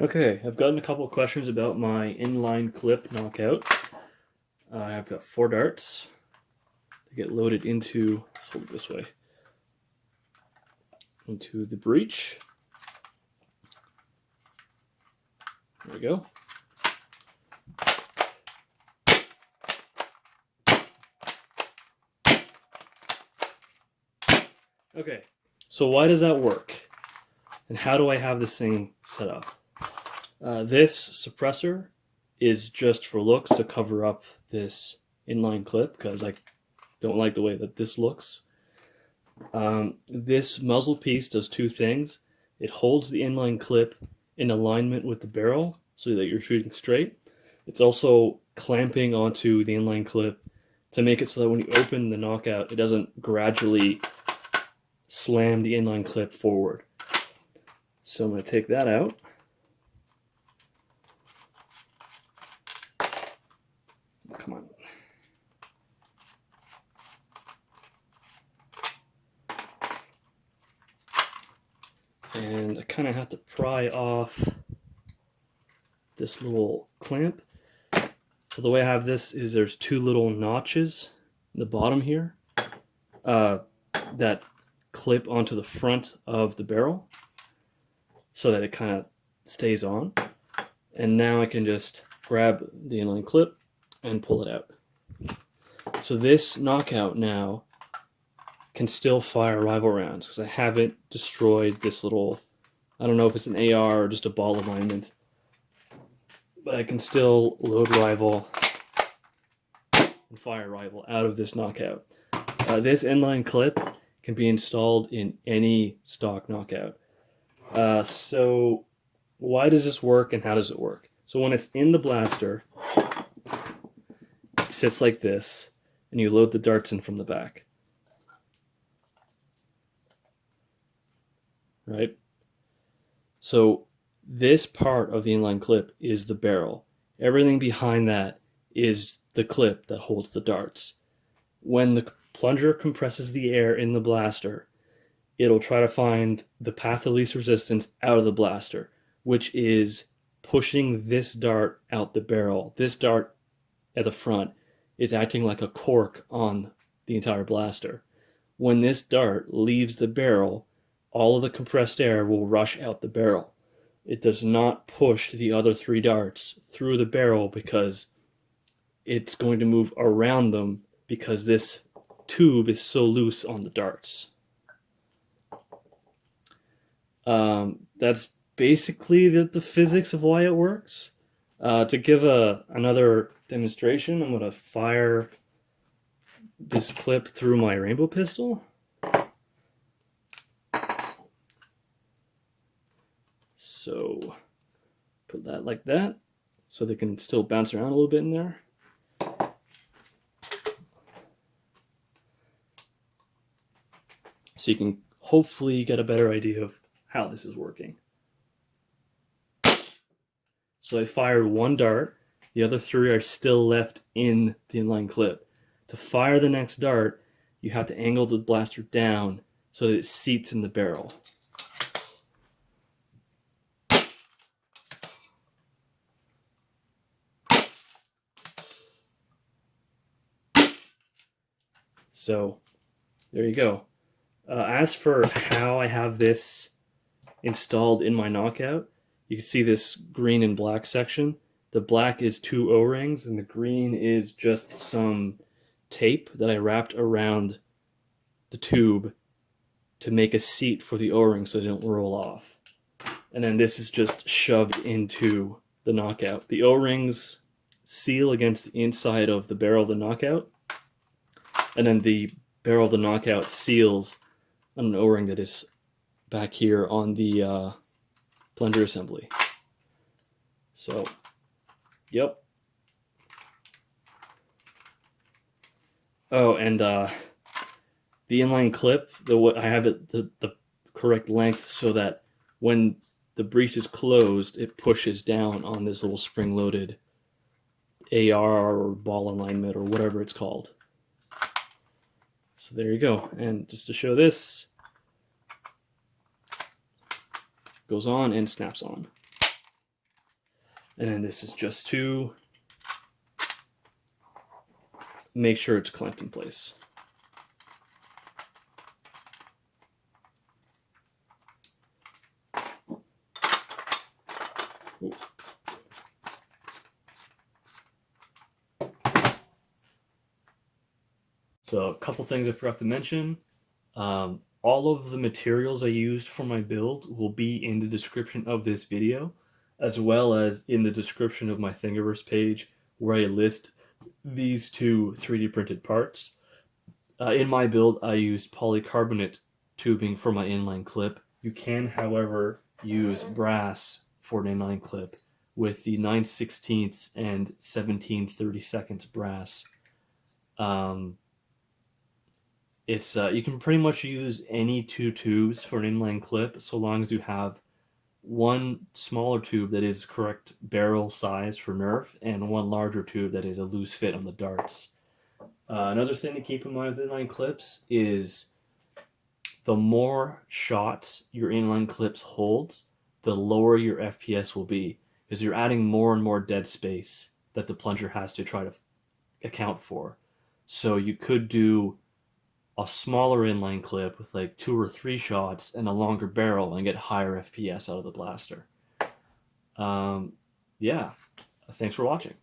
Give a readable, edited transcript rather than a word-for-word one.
Okay, I've gotten a couple of questions about my inline clip knockout. I've got 4 darts. They get loaded into, let's hold it this way, into the breech. There we go. Okay, so why does that work? And how do I have this thing set up? This suppressor is just for looks to cover up this inline clip because I don't like the way that this looks. This muzzle piece does 2 things. It holds the inline clip in alignment with the barrel so that you're shooting straight. It's also clamping onto the inline clip to make it so that when you open the knockout, it doesn't gradually slam the inline clip forward. So I'm going to take that out. Come on. And I kind of have to pry off this little clamp. So the way I have this is there's 2 little notches in the bottom here that clip onto the front of the barrel so that it kind of stays on. And now I can just grab the inline clip and pull it out. So this knockout now can still fire rival rounds because I haven't destroyed this little, I don't know if it's an AR or just a ball alignment, but I can still load rival and fire rival out of this knockout. This inline clip can be installed in any stock knockout. So why does this work and how does it work? So when it's in the blaster, it sits like this and you load the darts in from the back. Right? So this part of the inline clip is the barrel. Everything behind that is the clip that holds the darts. When the plunger compresses the air in the blaster, it'll try to find the path of least resistance out of the blaster, which is pushing this dart out the barrel. This dart at the front is acting like a cork on the entire blaster. When this dart leaves the barrel, all of the compressed air will rush out the barrel. It does not push the other 3 darts through the barrel because it's going to move around them because this tube is so loose on the darts. That's basically the physics of why it works. To give another demonstration, I'm going to fire this clip through my rainbow pistol. So put that like that so they can still bounce around a little bit in there. So you can hopefully get a better idea of how this is working. So I fired 1 dart, the other 3 are still left in the inline clip. To fire the next dart, you have to angle the blaster down so that it seats in the barrel. So there you go. As for how I have this installed in my knockout, you can see this green and black section. The black is 2 O-rings and the green is just some tape that I wrapped around the tube to make a seat for the O-rings so they don't roll off. And then this is just shoved into the knockout. The O-rings seal against the inside of the barrel of the knockout, and then the barrel of the knockout seals on an O-ring that is back here on the plunger assembly. So, yep. Oh, and the inline clip, I have it the correct length so that when the breech is closed, it pushes down on this little spring-loaded AR or ball alignment or whatever it's called. So there you go. And just to show this, goes on and snaps on. And then this is just to make sure it's clamped in place. Ooh. So a couple things I forgot to mention. All of the materials I used for my build will be in the description of this video, as well as in the description of my Thingiverse page, where I list these two 3D printed parts. In my build, I used polycarbonate tubing for my inline clip. You can, however, use brass for an inline clip with the 9/16 and 17/32 brass. You can pretty much use any two tubes for an inline clip, so long as you have one smaller tube that is correct barrel size for Nerf and one larger tube that is a loose fit on the darts. Another thing to keep in mind with inline clips is the more shots your inline clips holds, the lower your FPS will be, because you're adding more and more dead space that the plunger has to try to account for. So you could do a smaller inline clip with like 2 or 3 shots and a longer barrel and get higher FPS out of the blaster. Yeah, thanks for watching.